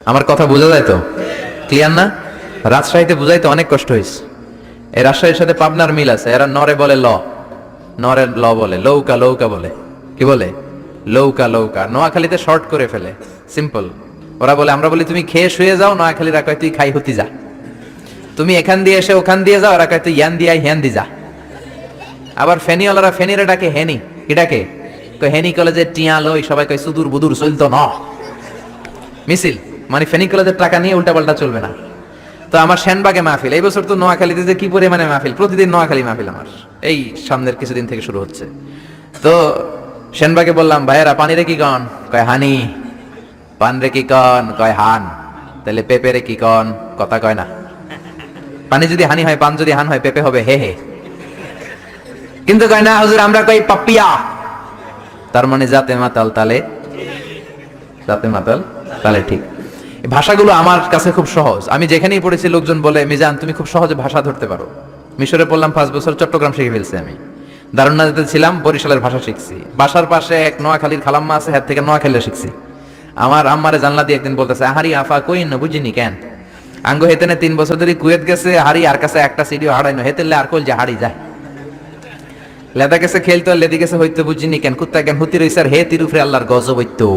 আমার কথা বোঝা যায় তো? ক্লিয়ার না? রাজশাহীতে বুঝাইতে অনেক কষ্ট হয়েছে। এই রাজশাহীর সাথে পাবনার মিল আছে। এরা নরে বলে ল, নরে ল বলে, লৌকা লৌকা বলে। কি বলে? লৌকা লৌকা। নোয়াখালীতে শর্ট করে ফেলে, সিম্পল। ওরা বলে, আমরা বলি তুমি খেয়ে শুয়ে যাও, নোয়াখালীরা কয় তুই খাই হতি যা। তুমি এখান দিয়ে এসে ওখান দিয়ে যাও, ওরা কয় তুই ইয়ান দিয়া হ্যান দি যা। আবার ফেনিওয়ালারা ফেনিরে ডাকে হেনি। কি ডাকে? কয় হেনি কলেজে টিয়া লই, সবাই কয় সুদূর বুদুর চলতো না মিছিল। মানে ফেনী কলেজের টাকা নিয়ে উল্টাপাল্টা চলবে না। তো আমার সেনবাগে মাহফিল, এই বছর তো নোয়াখালীতে যে কি পরিমাণে মাহফিল, প্রতিদিন নোয়াখালী মাহফিল আমার এই সামনের কিছুদিন থেকে শুরু হচ্ছে। তো সেনবাগে বললাম, ভাইয়েরা পানি রে কি কন? কয় হানি। পান রে কি কন? কয় হান। তাহলে পেঁপে রে কি কন? কথা কয় না। পানি যদি হানি হয়, পান যদি হান হয়, পেঁপে হবে হে হে। কিন্তু কয় না হুজুর, আমরা কই পাপিয়া। তার মানে জাতে মাতাল তালে, জাতে মাতাল তালে ঠিক। ভাষাগুলো আমার কাছে খুব সহজ। আমি যেখানেই পড়েছি লোকজন বলে, মিজান তুমি খুব সহজে ভাষা ধরতে পারো। মিশরে পড়লাম 5 বছর, চট্টগ্রাম শিখে ফেলছি আমি। দারুন্নাতে ছিলাম, বরিশালের ভাষা শিখছি। বাসার পাশে এক নোয়াখালীর খালাম্মা আছে, হাত থেকে নোয়াখালী শিখছি। আমার আম্মারে জানলা দিয়ে একদিন বলতেছে, হারি আফা কই না বুঝিনি কেন আঙ্গ হেতেনে 3 বছর ধরে কুয়েত গেছে, হারি আর কাছে একটা সিডিও হারাইনো হেতেলে আর কল যে হারি যায়। লেদা গেছে খেলতো, লেদি গেছে হইতো বুঝিনি কেন, কুত্তা কেন হুতি রইছে আর হে তিরুফরে আল্লাহর গজব হইতো।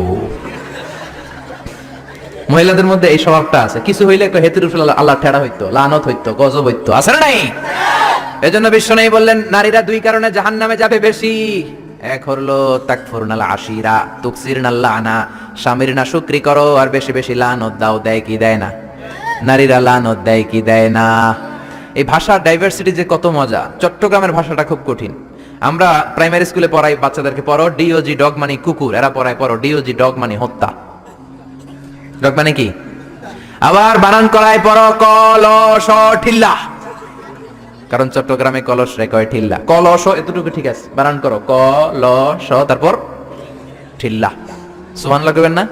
মহিলাদের মধ্যে এই স্বভাবটা আছে, কিছু হইলে হেতির উপরে আল্লাহ ঠেড়া হইতো, লানত হইতো, গজব হইতো, আছে না নাই? এজন্য বিশ্ব নেই বললেন, নারীরা 2 কারণে জাহান্নামে যাবে বেশি। এক হলো তাকফুরনাল আশিরা, তুকসিরনাল লানা, স্বামীর না শুকরি করো আর বেশি বেশি লানত দাও। দেয় কি দেয় না? নারীরা লানত দেয় কি দেয় না? এই ভাষার ডাইভার্সিটি যে কত মজা। চট্টগ্রামের ভাষাটা খুব কঠিন। আমরা প্রাইমারি স্কুলে পড়াই বাচ্চাদেরকে, পড়ো ডিওজি ডগ মানে কুকুর, এরা পড়ায় পড়ো ডিওজি ডগ মানে হত্যা। ডগ মানে কি? আবার বানান করায় পড়ো কলস ঠিল্লা, কারণ চট্টগ্রামে কলস রে কয় ঠিল্লা। কলস এতটুকু ঠিক আছে, বানান করো কলস তারপর ঠিল্লা। সুবহানাল্লাহ কইবেন না?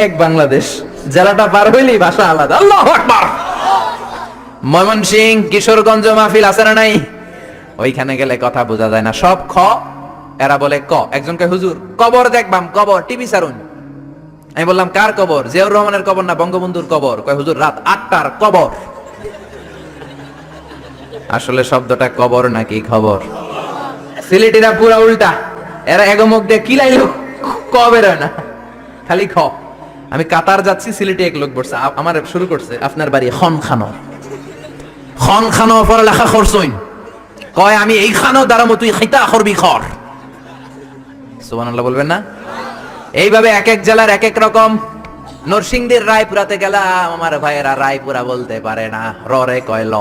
এক বাংলাদেশ, জেলাটা পার হইলেই ভাষা আলাদা। আল্লাহু আকবার। ময়মনসিংহ কিশোরগঞ্জ মাহফিল আছে না নাই? ওইখানে গেলে কথা বোঝা যায় না, সব খ, এরা বলে ক। একজনকে হুজুর কবর দেখবাম, কবর টিভি সারুন। আমি বললাম কার কবর? জিয়াউর রহমানের কবর না বঙ্গবন্ধুর কবর? কয় হুজুর রাত 8টার কবর। আসলে শব্দটা কবর নাকি খবর? সিলেটিরা পুরা উল্টা, এরা এগমুখ দিয়ে কি লাইলো ক বের হয় না, খালি খ। আমি কাতার যাচ্ছি, সিলেটে এক লোক বসছে, আমার শুরু করছে, আপনার বাড়ি খন খানো, খন খানো পড়ালেখা করছইন? কয় আমি এই খানো দাঁড়াবো, তুই খাইতা করবি খর। সুবহানাল্লাহ বলবেন না? এইভাবে এক এক জেলার এক এক রকম। নরসিংদীর রায়পুরাতে গেলাম, আমার ভাইয়েরা রায়পুরা বলতে পারে না, রে কয় ল।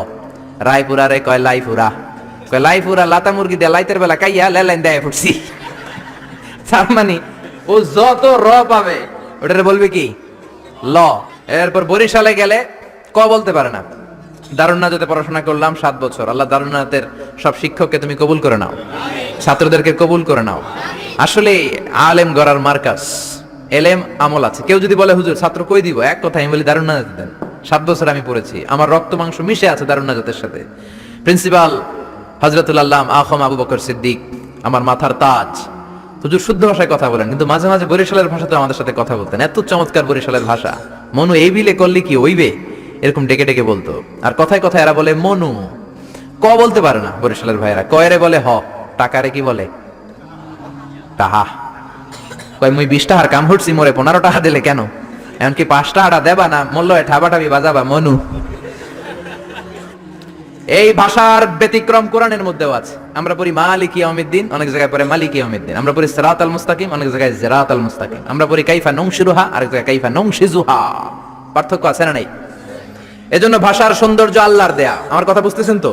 রায়পুরা রে কয় লাইপুরা। কয় লাইপুরা লাতা মুরগি দিয়ে লাইতের বেলা কাইয়া লেলাইন দেয় ফুটছি। তার মানে ও যত র পাবে ওটারে বলবে কি ল। এরপর বরিশালে গেলে ক বলতে পারে না। দারুন্নাতে পড়াশোনা করলাম 7 বছর। আল্লাহ দারুন্নাতের সব শিক্ষককে তুমি কবুল করে নাও, ছাত্রদেরকে কবুল করে নাও। আসলে আলেম গড়ার মার্কাস, এলেম আমল আছে। কেউ যদি বলে হুজুর ছাত্র কই দিব, এক কথা আমি বলি দারুন্নাতে দেন। 7 বছর আমি পড়েছি, আমার রক্ত মাংস মিশে আছে দারুন্নাতের সাথে। প্রিন্সিপাল হযরতুল আল্লাম আখম আবু বকর সিদ্দিক আমার মাথার তাজ। হুজুর শুদ্ধ ভাষায় কথা বলেন, কিন্তু মাঝে মাঝে বরিশালের ভাষাতে আমাদের সাথে কথা বলতেন। এত চমৎকার বরিশালের ভাষা। মনু এই বিলে করলি কি ওইবে, এরকম ডেকে ডেকে বলতো। আর কথায় কথায় এরা বলে মনু, ক বলতে পারে না বরিশালের ভাইয়েরা। কয়রে বলে হ, টাকারে কি বলে টাহা। কয় মুই 20 টাকার কাম হচ্ছি, মোরে 15 টাকা দিলে কেন? এমনকি 5 টাকা দেবা না, মূল্য ঠাবাটাবি বাজাবা মনু। এই ভাষার ব্যতিক্রম কোরআনের মধ্যেও আছে। আমরা পড়ি মালিকি ইয়াউমিদ্দিন, অনেক জায়গায় পড়ে মালিকি ইয়াউমিদ্দিন। আমরা পড়ি সিরাতাল মুস্তাকিম, অনেক জায়গায় সিরাতাল মুস্তাকিম। আমরা পড়ি কাইফা নংশিরুহা, আরেক জায়গায় কাইফা নংশিজুহা। পার্থক্য আছে না নাই? এজন্য ভাষার সৌন্দর্য আল্লাহর দেয়া। আমার কথা বুঝতেছেন তো?